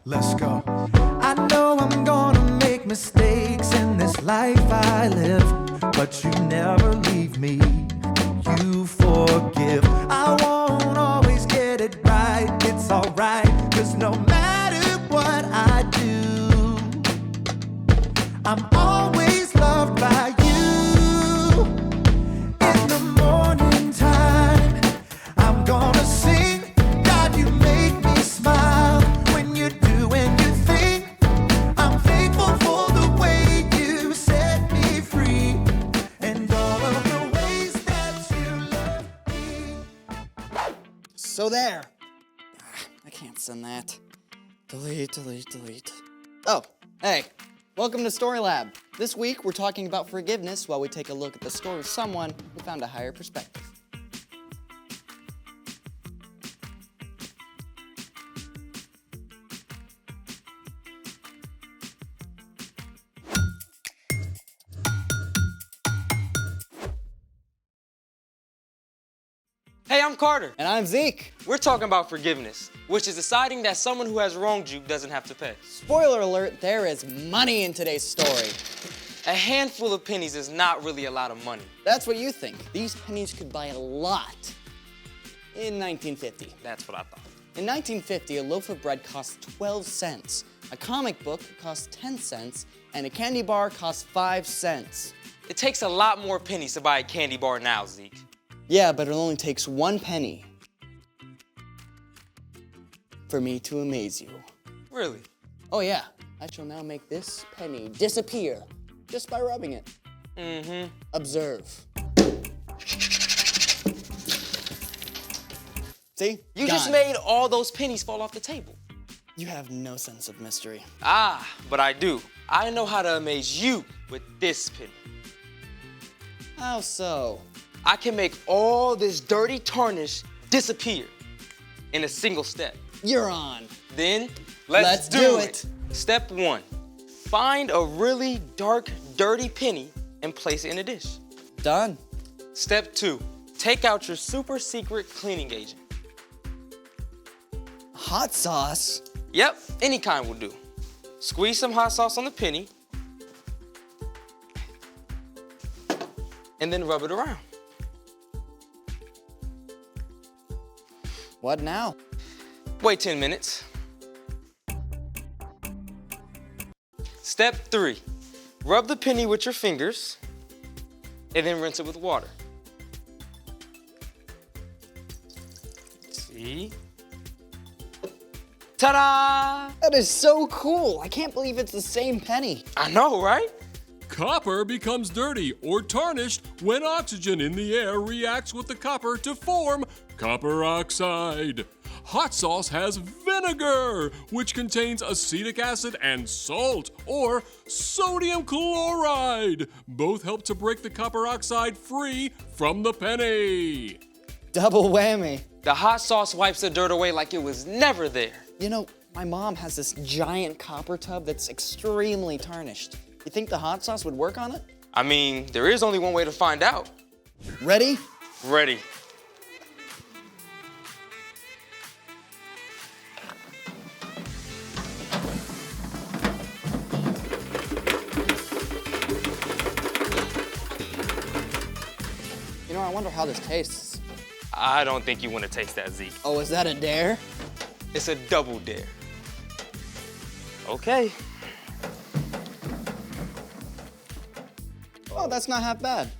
Let's go. I know I'm gonna make mistakes in this life I live, but you never leave me. You forgive. I won't always get it right. It's alright, 'cause no matter what I do, I'm always loved by you. In the morning time, I'm gonna sing. God, you make me smile when you do and you think. I'm thankful for the way you set me free and all of the ways that you love me. So there. I can't send that. Delete, delete, delete. Oh, hey. Welcome to Story Lab. This week, we're talking about forgiveness while we take a look at the story of someone who found a higher perspective. Hey, I'm Carter. And I'm Zeke. We're talking about forgiveness, which is deciding that someone who has wronged you doesn't have to pay. Spoiler alert, there is money in today's story. A handful of pennies is not really a lot of money. That's what you think. These pennies could buy a lot in 1950. That's what I thought. In 1950, a loaf of bread cost 12 cents, a comic book cost 10 cents, and a candy bar cost 5 cents. It takes a lot more pennies to buy a candy bar now, Zeke. Yeah, but it only takes 1 penny for me to amaze you. Really? Oh yeah, I shall now make this penny disappear just by rubbing it. Mm-hmm. Observe. See? You Gone. just made all those pennies fall off the table. You have no sense of mystery. Ah, but I do. I know how to amaze you with this penny. How so? I can make all this dirty tarnish disappear in a single step. You're on. Then, Let's do it. Step 1, find a really dark, dirty penny and place it in a dish. Done. Step 2, take out your super secret cleaning agent. Hot sauce? Yep, any kind will do. Squeeze some hot sauce on the penny and then rub it around. What now? Wait 10 minutes. Step 3, rub the penny with your fingers and then rinse it with water. See? Ta-da! That is so cool. I can't believe it's the same penny. I know, right? Copper becomes dirty or tarnished when oxygen in the air reacts with the copper to form copper oxide. Hot sauce has vinegar, which contains acetic acid and salt, or sodium chloride. Both help to break the copper oxide free from the penny. Double whammy. The hot sauce wipes the dirt away like it was never there. You know, my mom has this giant copper tub that's extremely tarnished. You think the hot sauce would work on it? I mean, there is only one way to find out. Ready? Ready. You know, I wonder how this tastes. I don't think you want to taste that, Zeke. Oh, is that a dare? It's a double dare. Okay. Oh, that's not half bad.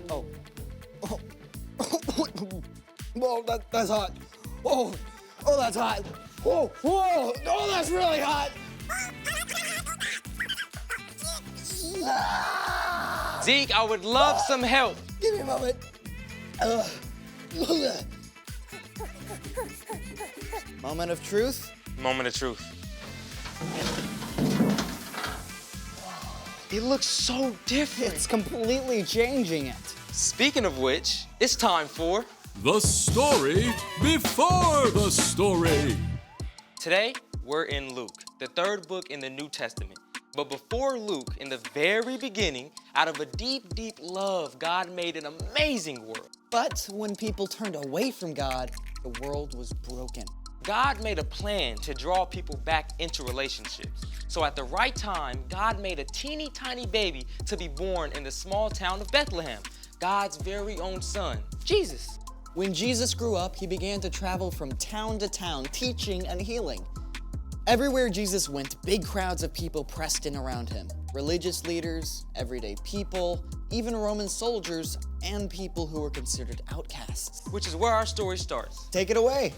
Oh. Oh. Whoa, that's hot. Oh, that's hot. Whoa, oh, that's really hot. Zeke, I would love some help. Give me a moment. Moment of truth. Moment of truth. It looks so different. It's completely changing it. Speaking of which, it's time for... The story before the story. Today, we're in Luke, the 3rd book in the New Testament. But before Luke, in the very beginning, out of a deep, deep love, God made an amazing world. But when people turned away from God, the world was broken. God made a plan to draw people back into relationships. So at the right time, God made a teeny tiny baby to be born in the small town of Bethlehem, God's very own son, Jesus. When Jesus grew up, he began to travel from town to town, teaching and healing. Everywhere Jesus went, big crowds of people pressed in around him. Religious leaders, everyday people, even Roman soldiers, and people who were considered outcasts. Which is where our story starts. Take it away.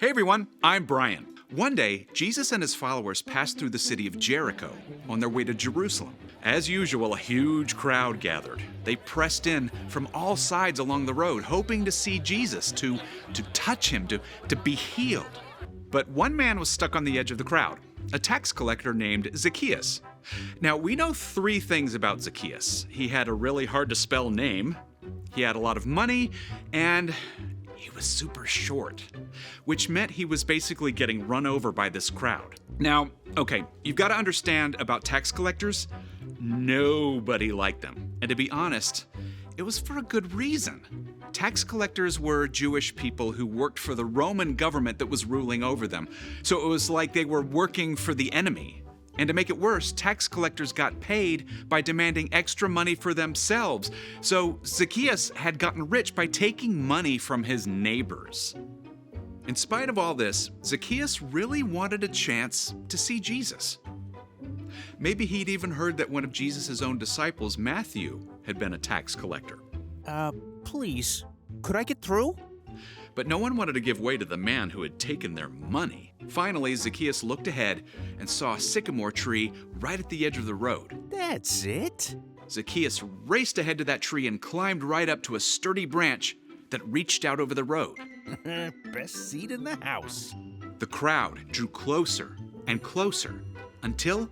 Hey everyone, I'm Brian. One day, Jesus and his followers passed through the city of Jericho on their way to Jerusalem. As usual, a huge crowd gathered. They pressed in from all sides along the road, hoping to see Jesus, to touch him, to be healed. But one man was stuck on the edge of the crowd, a tax collector named Zacchaeus. Now, we know 3 things about Zacchaeus. He had a really hard to spell name, he had a lot of money, and he was super short, which meant he was basically getting run over by this crowd. Now, okay, you've got to understand about tax collectors, nobody liked them. And to be honest, it was for a good reason. Tax collectors were Jewish people who worked for the Roman government that was ruling over them. So it was like they were working for the enemy. And to make it worse, tax collectors got paid by demanding extra money for themselves. So Zacchaeus had gotten rich by taking money from his neighbors. In spite of all this, Zacchaeus really wanted a chance to see Jesus. Maybe he'd even heard that one of Jesus' own disciples, Matthew, had been a tax collector. Please, could I get through? But no one wanted to give way to the man who had taken their money. Finally, Zacchaeus looked ahead and saw a sycamore tree right at the edge of the road. That's it? Zacchaeus raced ahead to that tree and climbed right up to a sturdy branch that reached out over the road. Best seat in the house. The crowd drew closer and closer until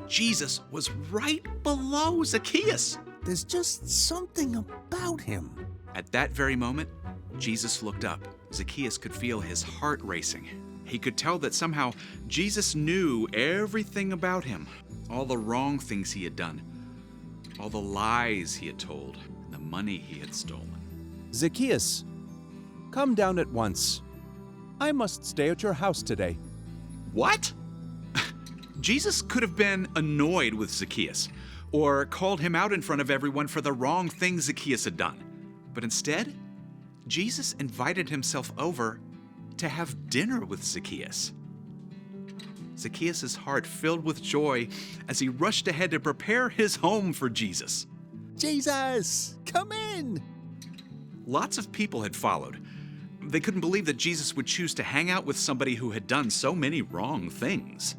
Jesus was right below Zacchaeus. There's just something about him. At that very moment, Jesus looked up. Zacchaeus could feel his heart racing. He could tell that somehow Jesus knew everything about him, all the wrong things he had done, all the lies he had told, and the money he had stolen. Zacchaeus, come down at once. I must stay at your house today. What? Jesus could have been annoyed with Zacchaeus or called him out in front of everyone for the wrong things Zacchaeus had done. But instead, Jesus invited himself over to have dinner with Zacchaeus. Zacchaeus' heart filled with joy as he rushed ahead to prepare his home for Jesus. Jesus, come in. Lots of people had followed. They couldn't believe that Jesus would choose to hang out with somebody who had done so many wrong things.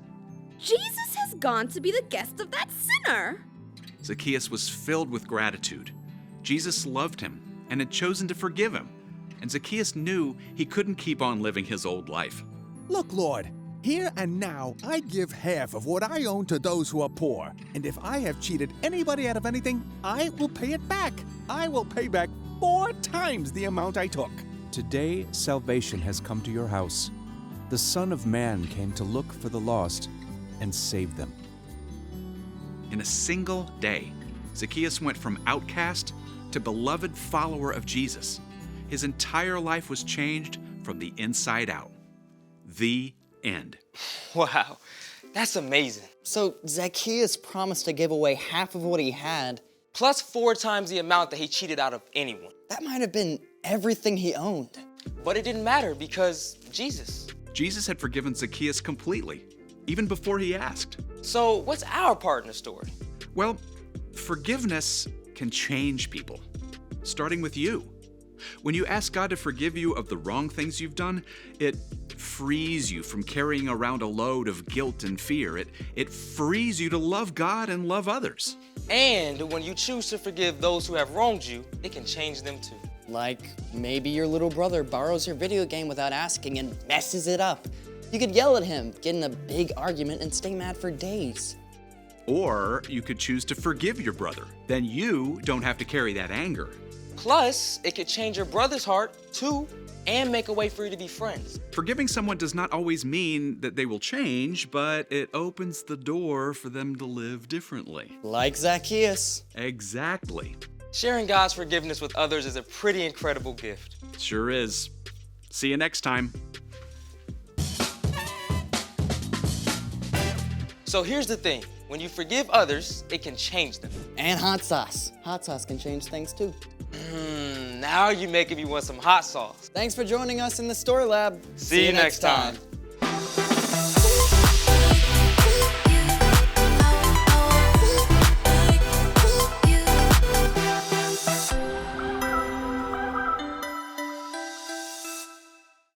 Jesus has gone to be the guest of that sinner. Zacchaeus was filled with gratitude. Jesus loved him and had chosen to forgive him. And Zacchaeus knew he couldn't keep on living his old life. Look, Lord, here and now I give half of what I own to those who are poor. And if I have cheated anybody out of anything, I will pay it back. I will pay back 4 times the amount I took. Today, salvation has come to your house. The Son of Man came to look for the lost and save them. In a single day, Zacchaeus went from outcast to beloved follower of Jesus. His entire life was changed from the inside out. The end. Wow, that's amazing. So Zacchaeus promised to give away half of what he had. Plus 4 times the amount that he cheated out of anyone. That might have been everything he owned. But it didn't matter because Jesus. Jesus had forgiven Zacchaeus completely, even before he asked. So what's our part in the story? Well, forgiveness can change people, starting with you. When you ask God to forgive you of the wrong things you've done, it frees you from carrying around a load of guilt and fear. It frees you to love God and love others. And when you choose to forgive those who have wronged you, it can change them too. Like maybe your little brother borrows your video game without asking and messes it up. You could yell at him, get in a big argument, and stay mad for days. Or you could choose to forgive your brother. Then you don't have to carry that anger. Plus, it could change your brother's heart too and make a way for you to be friends. Forgiving someone does not always mean that they will change, but it opens the door for them to live differently. Like Zacchaeus. Exactly. Sharing God's forgiveness with others is a pretty incredible gift. Sure is. See you next time. So here's the thing. When you forgive others, it can change them. And hot sauce. Hot sauce can change things too. Now you're making me want some hot sauce. Thanks for joining us in the Story Lab. See you next time.